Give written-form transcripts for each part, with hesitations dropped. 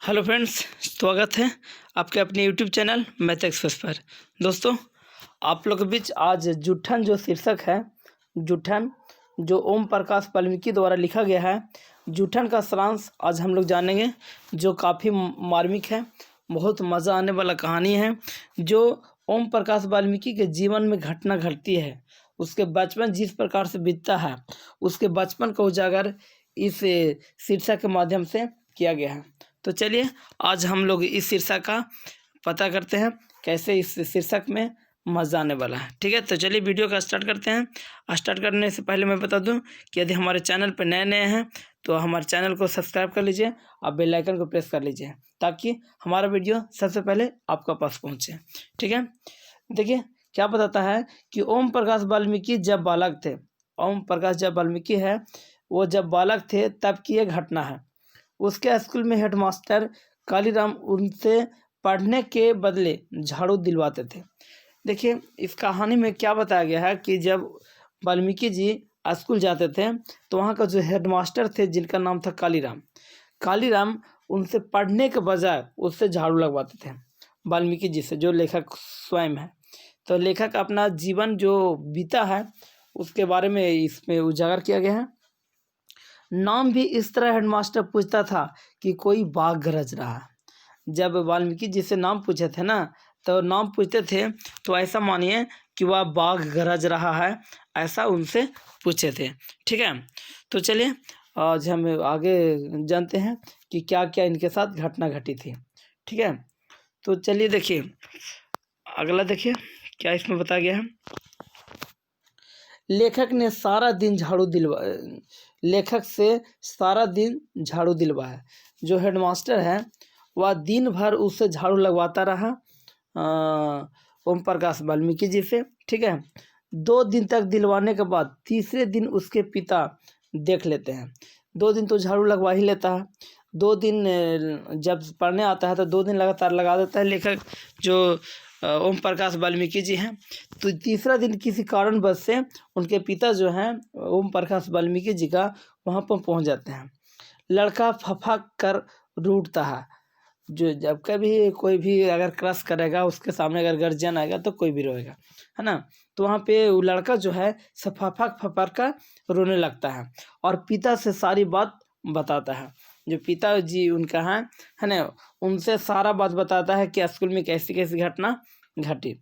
Hello friends, स्वागत है आपके अपने यूट्यूब चैनल मैथ एक्सप्रेस पर। दोस्तों, आप लोग के बीच आज जूठन जो शीर्षक है, जूठन जो ओम प्रकाश वाल्मीकि द्वारा लिखा गया है, जूठन का सारांश आज हम लोग जानेंगे, जो काफ़ी मार्मिक है। बहुत मज़ा आने वाला कहानी है, जो ओम प्रकाश वाल्मीकि के जीवन में घटना घटती है। उसके बचपन जिस प्रकार से बीतता है, उसके बचपन को उजागर इस शीर्षक के माध्यम से किया गया है। तो चलिए आज हम लोग इस शीर्षक का पता करते हैं, कैसे इस शीर्षक में मज़ा आने वाला है। ठीक है, तो चलिए वीडियो का स्टार्ट करते हैं। स्टार्ट करने से पहले मैं बता दूं कि यदि हमारे चैनल पर नए हैं तो हमारे चैनल को सब्सक्राइब कर लीजिए और बेल आइकन को प्रेस कर लीजिए, ताकि हमारा वीडियो सबसे पहले आपका पास पहुँचे। ठीक है, देखिए क्या बताता है कि ओम प्रकाश वाल्मीकि जब बालक थे, ओम प्रकाश जब वाल्मीकि है वो जब बालक थे तब की यह घटना है। उसके स्कूल में हेडमास्टर कालीराम उनसे पढ़ने के बदले झाड़ू दिलवाते थे। देखिए इस कहानी में क्या बताया गया है कि जब वाल्मीकि जी स्कूल जाते थे तो वहाँ का जो हेडमास्टर थे, जिनका नाम था कालीराम उनसे पढ़ने के बजाय उससे झाड़ू लगवाते थे वाल्मीकि जी से, जो लेखक स्वयं है। तो लेखक अपना जीवन जो बीता है उसके बारे में इसमें उजागर किया गया है। नाम भी इस तरह हेडमास्टर पूछता था कि कोई बाघ गरज रहा है। जब वाल्मीकि जी से नाम पूछे थे ना, तो नाम पूछते थे तो ऐसा मानिए कि वह बाघ गरज रहा है, ऐसा उनसे पूछे थे। ठीक है, तो चलिए आज हम आगे जानते हैं कि क्या क्या इनके साथ घटना घटी थी। ठीक है, तो चलिए देखिए अगला, देखिए क्या इसमें बताया गया है। लेखक से सारा दिन झाड़ू दिलवाया। जो हेडमास्टर है वह दिन भर उससे झाड़ू लगवाता रहा ओम प्रकाश वाल्मीकि जी से। ठीक है, 2 दिन तक दिलवाने के बाद तीसरे दिन उसके पिता देख लेते हैं। 2 दिन तो झाड़ू लगवा ही लेता है, 2 दिन जब पढ़ने आता है तो 2 दिन लगातार लगा देता है लेखक जो ओम प्रकाश वाल्मीकि जी हैं। तो तीसरा दिन किसी कारणवश से उनके पिता जो हैं ओम प्रकाश वाल्मीकि जी का वहाँ पर पहुँच जाते हैं। लड़का फफक कर रूठता है। जो जब कभी कोई भी अगर क्रश करेगा, उसके सामने अगर गर्जियन आएगा तो कोई भी रोएगा, है ना। तो वहाँ पे वो लड़का जो है फफक फफक कर रोने लगता है और पिता से सारी बात बताता है। जो पिताजी उनका है ना, उनसे सारा बात बताता है कि स्कूल में कैसी कैसी घटना घटी।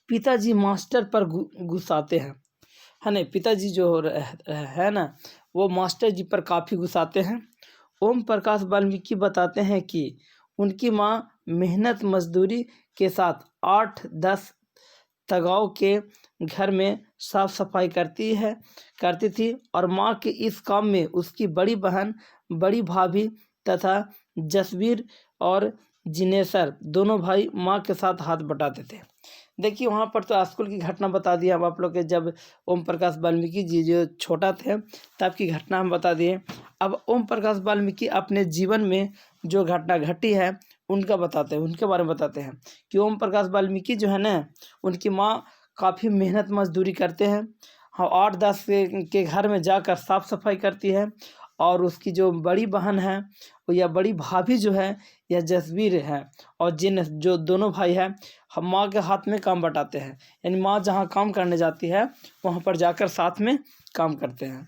पिताजी मास्टर पर गुस्साते हैं, है ना। पिताजी जो है ना, वो मास्टर जी पर काफ़ी गुस्साते हैं। ओम प्रकाश वाल्मीकि बताते हैं कि उनकी माँ मेहनत मजदूरी के साथ 8-10 तगाव के घर में साफ सफाई करती थी और माँ के इस काम में उसकी बड़ी बहन, बड़ी भाभी तथा जसवीर और जिनेसर दोनों भाई माँ के साथ हाथ बटाते थे। देखिए वहाँ पर तो स्कूल की घटना बता दिया हम आप लोग के, जब ओम प्रकाश वाल्मीकि जी जो छोटा थे तब की घटना हम बता दिए। अब ओम प्रकाश वाल्मीकि अपने जीवन में जो घटना घटी है उनका बताते हैं, उनके बारे में बताते हैं कि ओम प्रकाश वाल्मीकि जो है ना, उनकी माँ काफ़ी मेहनत मजदूरी करते हैं। हाँ, 8-10 के घर में जाकर साफ़ सफाई करती है और उसकी जो बड़ी बहन है या बड़ी भाभी जो है या जसवीर है और जिन जो दोनों भाई हैं, हम माँ के हाथ में काम बटाते हैं। यानी माँ जहाँ काम करने जाती है वहाँ पर जाकर साथ में काम करते हैं।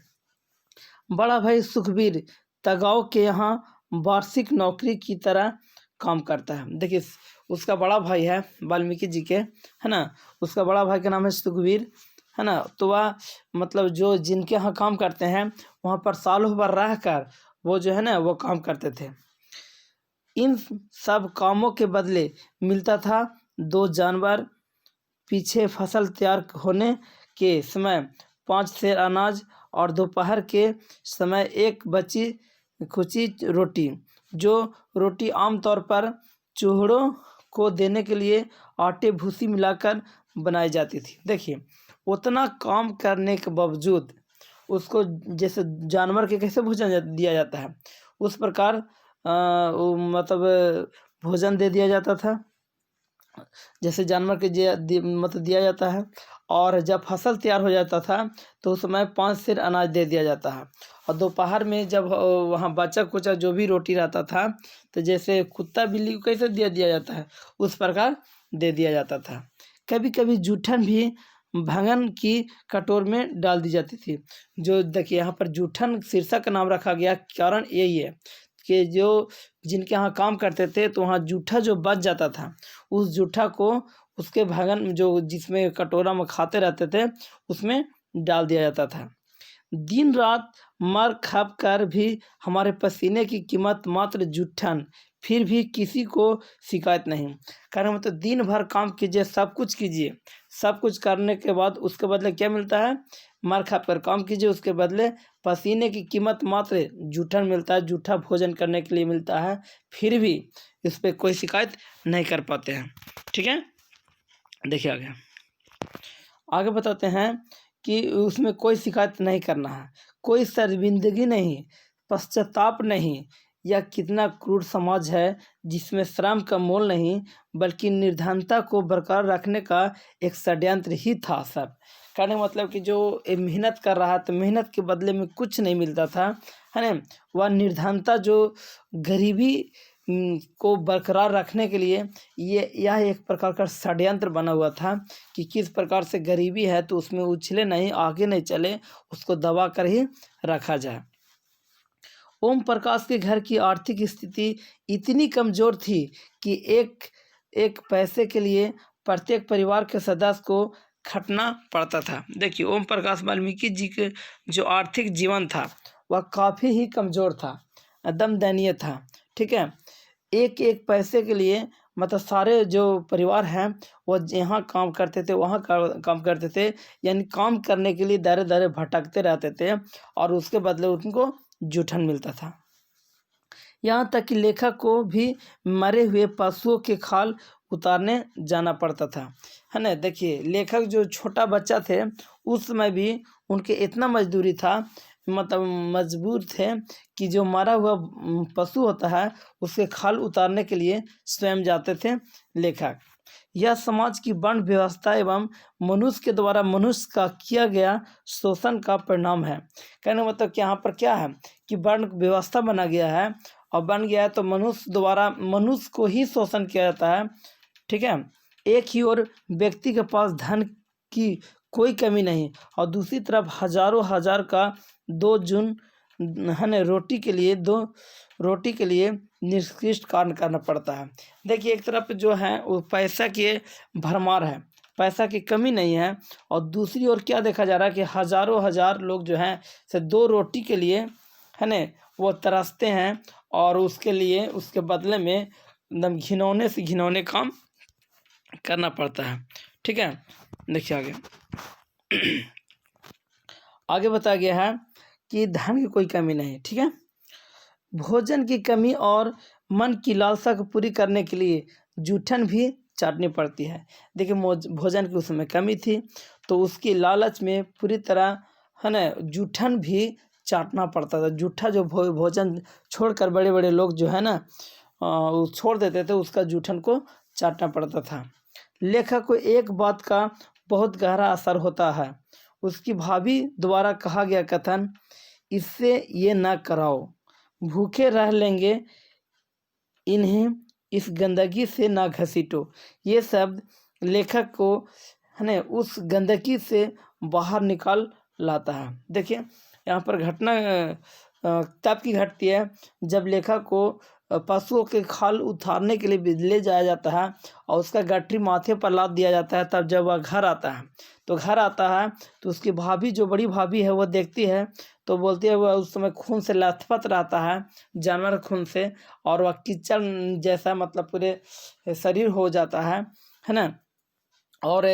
बड़ा भाई सुखबीर तगाव के यहाँ वार्षिक नौकरी की तरह काम करता है। देखिए उसका बड़ा भाई है वाल्मीकि जी के, है ना, उसका बड़ा भाई का नाम है सुखबीर, है ना। तो वह मतलब जो जिनके यहाँ काम करते हैं वहाँ पर सालों भर रह कर वो जो है ना वो काम करते थे। इन सब कामों के बदले मिलता था 2 जानवर, पीछे फसल तैयार होने के समय 5 सेर अनाज और दोपहर के समय 1 बची खुची रोटी। जो रोटी आमतौर पर चूहों को देने के लिए आटे भूसी मिलाकर बनाई जाती थी। देखिए उतना काम करने के बावजूद उसको जैसे जानवर के कैसे भोजन दिया जाता है उस प्रकार मतलब भोजन दे दिया जाता था, जैसे जानवर के मतलब दिया जाता है। और जब फसल तैयार हो जाता था तो उस समय 5 सेर अनाज दे दिया जाता है और दोपहर में जब वहाँ बचा कुचा जो भी रोटी रहता था, तो जैसे कुत्ता बिल्ली को कैसे दे दिया जाता है, उस प्रकार दे दिया जाता था। कभी कभी जूठन भी भंगन की कटोर में डाल दी जाती थी। जो देखिए यहाँ पर जूठन शीर्षक का नाम रखा गया, कारण यही है कि जो जिनके यहाँ काम करते थे तो वहाँ जूठा जो बच जाता था, उस जूठा को उसके भगन जो जिसमें कटोरा में खाते रहते थे उसमें डाल दिया जाता था। दिन रात मर खप कर भी हमारे पसीने की कीमत मात्र जूठन, फिर भी किसी को शिकायत नहीं। कारण मतलब दिन भर काम कीजिए, सब कुछ कीजिए, सब कुछ करने के बाद उसके बदले क्या मिलता है, मर खप कर काम कीजिए, उसके बदले पसीने की कीमत मात्र जूठन मिलता है, जूठा भोजन करने के लिए मिलता है, फिर भी इस पर कोई शिकायत नहीं कर पाते हैं। ठीक है, देखिए आगे बताते हैं कि उसमें कोई शिकायत नहीं करना है, कोई शर्मिंदगी नहीं, पश्चाताप नहीं। यह कितना क्रूर समाज है जिसमें श्रम का मोल नहीं बल्कि निर्धनता को बरकरार रखने का एक षड्यंत्र ही था सब। कहने का मतलब कि जो मेहनत कर रहा तो मेहनत के बदले में कुछ नहीं मिलता था, है ना। वह निर्धनता जो गरीबी को बरकरार रखने के लिए यह एक प्रकार का षड्यंत्र बना हुआ था कि किस प्रकार से गरीबी है तो उसमें उछले नहीं, आगे नहीं चले, उसको दबा कर ही रखा जाए। ओम प्रकाश के घर की आर्थिक स्थिति इतनी कमज़ोर थी कि एक एक पैसे के लिए प्रत्येक परिवार के सदस्य को खटना पड़ता था। देखिए ओम प्रकाश वाल्मीकि जी के जो आर्थिक जीवन था वह काफ़ी ही कमज़ोर था, एकदम दयनीय था। ठीक है, एक एक पैसे के लिए मतलब सारे जो परिवार हैं वो यहाँ काम करते थे वहाँ काम करते थे, यानी काम करने के लिए दरे दरे भटकते रहते थे और उसके बदले उनको जूठन मिलता था। यहाँ तक कि लेखक को भी मरे हुए पशुओं के खाल उतारने जाना पड़ता था, है ना। देखिए लेखक जो छोटा बच्चा थे उस समय भी उनके इतना मजदूरी था, मतलब मजबूर थे कि जो मरा हुआ पशु होता है उसके खाल उतारने के लिए स्वयं जाते थे लेखक। यह समाज की वर्ण व्यवस्था एवं मनुष्य के द्वारा मनुष्य का किया गया शोषण का परिणाम है। कहने का मतलब कि यहाँ पर क्या है कि वर्ण व्यवस्था बना गया है और बन गया है तो मनुष्य द्वारा मनुष्य को ही शोषण किया जाता है। ठीक है, एक ही ओर व्यक्ति के पास धन की कोई कमी नहीं और दूसरी तरफ हजारों हजार का दो जून है ना रोटी के लिए निष्कृष्ट कार्य करना पड़ता है। देखिए एक तरफ जो है वो पैसा की भरमार है, पैसा की कमी नहीं है, और दूसरी ओर क्या देखा जा रहा है कि हजारों हजार लोग जो हैं से दो रोटी के लिए है ना वो तरसते हैं और उसके लिए उसके बदले में एकदम घिनौने से घिनौने काम करना पड़ता है। ठीक है, देखिए आगे बताया गया है कि धन की कोई कमी नहीं। ठीक है, भोजन की कमी और मन की लालसा को पूरी करने के लिए जूठन भी चाटनी पड़ती है। देखिए भोजन की उसमें कमी थी तो उसकी लालच में पूरी तरह है ना जूठन भी चाटना पड़ता था। जूठा जो भोजन छोड़कर बड़े बड़े लोग जो है ना वो छोड़ देते थे, उसका जूठन को चाटना पड़ता था। लेखक को एक बात का बहुत गहरा असर होता है, उसकी भाभी द्वारा कहा गया कथन, इससे ये ना कराओ, भूखे रह लेंगे, इन्हें इस गंदगी से ना घसीटो। ये शब्द लेखक को है ना उस गंदगी से बाहर निकाल लाता है। देखिए यहाँ पर घटना तब की घटती है जब लेखक को पशुओं के खाल उतारने के लिए ले जाया जाता है और उसका गठरी माथे पर लाद दिया जाता है। तब जब वह घर आता है तो उसकी भाभी जो बड़ी भाभी है वो देखती है तो बोलती है, वह उस समय खून से लथपथ रहता है, जानवर खून से, और वह कीचड़ जैसा मतलब पूरे शरीर हो जाता है ना, और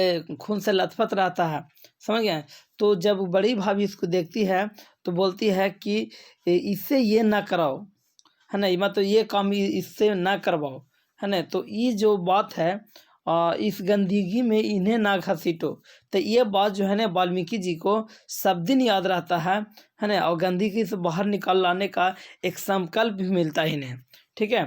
खून से लथपथ रहता है, समझ गए। तो जब बड़ी भाभी इसको देखती है तो बोलती है कि इससे ये ना कराओ, है ना, मतलब ये काम इससे ना करवाओ, है ना। तो ये जो बात है इस गंदगी में इन्हें ना घसीटो, तो ये बात जो है ना वाल्मीकि जी को सब दिन याद रहता है ना, और गंदगी से बाहर निकाल लाने का एक संकल्प भी मिलता है इन्हें। ठीक है,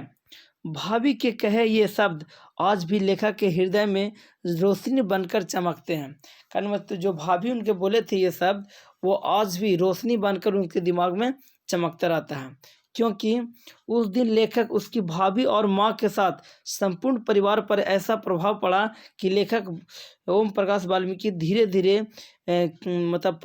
भाभी के कहे ये शब्द आज भी लेखक के हृदय में रोशनी बनकर चमकते हैं। कहने मतलब जो भाभी उनके बोले थे ये शब्द, वो आज भी रोशनी बनकर उनके दिमाग में चमकता रहता है, क्योंकि उस दिन लेखक, उसकी भाभी और माँ के साथ संपूर्ण परिवार पर ऐसा प्रभाव पड़ा कि लेखक ओम प्रकाश वाल्मीकि धीरे धीरे मतलब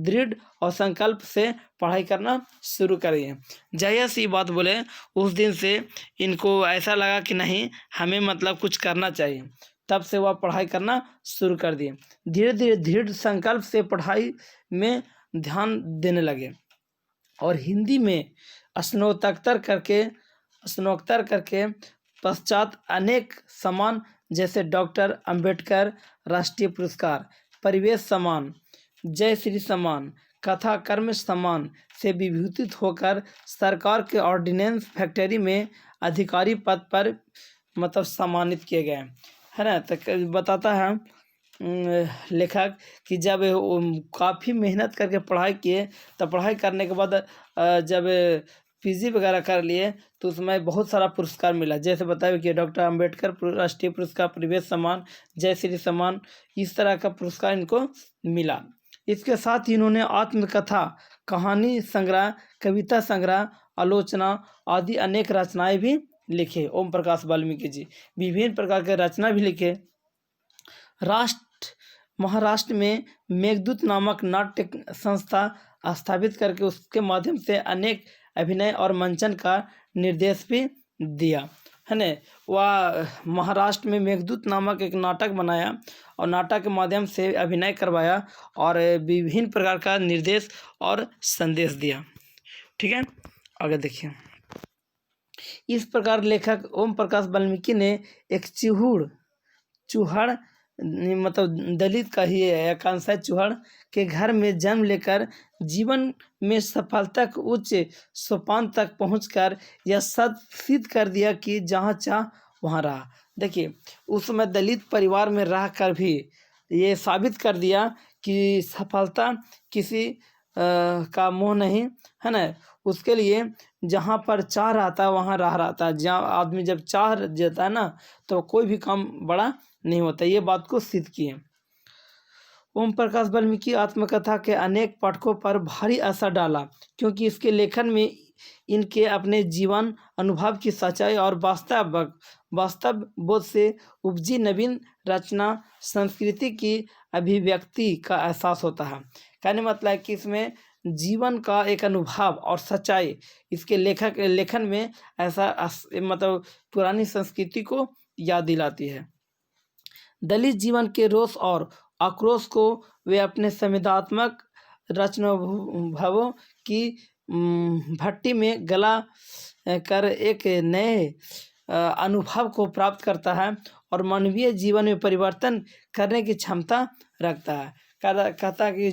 दृढ़ और संकल्प से पढ़ाई करना शुरू करिए। जहिया सी बात बोले, उस दिन से इनको ऐसा लगा कि नहीं, हमें मतलब कुछ करना चाहिए। तब से वह पढ़ाई करना शुरू कर दिए। धीरे धीरे दृढ़ संकल्प से पढ़ाई में ध्यान देने लगे और हिंदी में स्नातकोत्तर करके पश्चात अनेक सम्मान जैसे डॉक्टर अंबेडकर राष्ट्रीय पुरस्कार, परिवेश सम्मान, जय श्री सम्मान, कथा कर्म सम्मान से विभूषित होकर सरकार के ऑर्डिनेंस फैक्ट्री में अधिकारी पद पर मतलब सम्मानित किए गए, है ना। तो बताता है लेखक कि जब काफ़ी मेहनत करके पढ़ाई किए, तब पढ़ाई करने के बाद जब पीजी वगैरह कर लिए तो उसमें बहुत सारा पुरस्कार मिला। जैसे बताया कि डॉक्टर अंबेडकर राष्ट्रीय पुरस्कार, परिवेश सम्मान, जय श्री सम्मान, इस तरह का पुरस्कार इनको मिला। इसके साथ ही इन्होंने आत्मकथा, कहानी संग्रह, कविता संग्रह, आलोचना आदि अनेक रचनाएं भी लिखे। ओम प्रकाश वाल्मीकि जी विभिन्न प्रकार के रचना भी लिखे। महाराष्ट्र में मेघदूत नामक नाट्य संस्था स्थापित करके उसके माध्यम से अनेक अभिनय और मंचन का निर्देश भी दिया, है ना। वह महाराष्ट्र में मेघदूत नामक एक नाटक बनाया और नाटक के माध्यम से अभिनय करवाया और विभिन्न प्रकार का निर्देश और संदेश दिया। ठीक है, आगे देखिए। इस प्रकार लेखक ओम प्रकाश वाल्मीकि ने एक चूहड़ मतलब दलित का ही एकांश है, चूहड़ के घर में जन्म लेकर जीवन में सफलता के उच्च सोपान तक पहुंचकर यह सिद्ध कर दिया कि जहां चाह वहां रहा। देखिए, उस समय दलित परिवार में रहकर भी ये साबित कर दिया कि सफलता किसी का मोह नहीं, है ना। उसके लिए जहाँ पर चाह रहता है वहाँ राह रहता है। जहाँ आदमी जब चाह जाता है ना, तो कोई भी काम बड़ा नहीं होता। ये बात को सिद्ध किए। ओम प्रकाश वाल्मीकि आत्मकथा के अनेक पाठकों पर भारी असर डाला, क्योंकि इसके लेखन में इनके अपने जीवन अनुभव की सच्चाई और वास्तव बोध से उपजी नवीन रचना संस्कृति की अभिव्यक्ति का एहसास होता है। कहने मतलब है कि इसमें जीवन का एक अनुभव और सच्चाई इसके लेखन में ऐसा मतलब पुरानी संस्कृति को याद दिलाती है। दलित जीवन के रोष और आक्रोश को वे अपने संवेदनात्मक रचनाभावों की भट्टी में गला कर एक नए अनुभव को प्राप्त करता है और मानवीय जीवन में परिवर्तन करने की क्षमता रखता है। कहता कि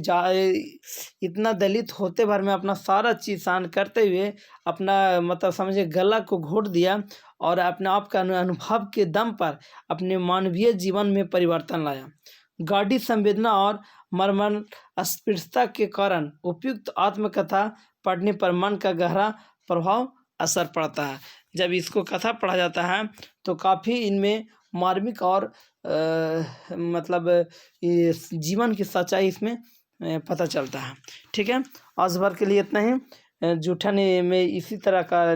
इतना दलित होते भर में अपना सारा चीज़ सहन करते हुए अपना मतलब समझे गला को घोट दिया और अपने आप का अनुभव के दम पर अपने मानवीय जीवन में परिवर्तन लाया। गाढ़ी संवेदना और मर्मन स्पर्शता के कारण उपयुक्त आत्मकथा पढ़ने पर मन का गहरा प्रभाव असर पड़ता है। जब इसको कथा पढ़ा जाता है तो काफ़ी इनमें मार्मिक और मतलब जीवन की सच्चाई इसमें पता चलता है। ठीक है, आज भर के लिए इतना ही। जूठन में इसी तरह का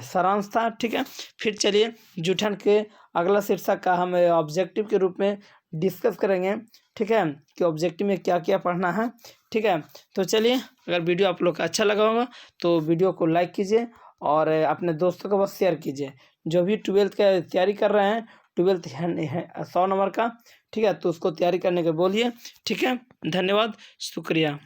सारांश था। ठीक है, फिर चलिए जूठन के अगला शीर्षक का हम ऑब्जेक्टिव के रूप में डिस्कस करेंगे। ठीक है, कि ऑब्जेक्टिव में क्या क्या पढ़ना है। ठीक है, तो चलिए, अगर वीडियो आप लोग का अच्छा लगा होगा तो वीडियो को लाइक कीजिए और अपने दोस्तों को बस शेयर कीजिए। जो भी 12th का तैयारी कर रहे हैं, 12th है 100 नंबर का, ठीक है, तो उसको तैयारी करने के बोलिए। ठीक है, धन्यवाद, शुक्रिया।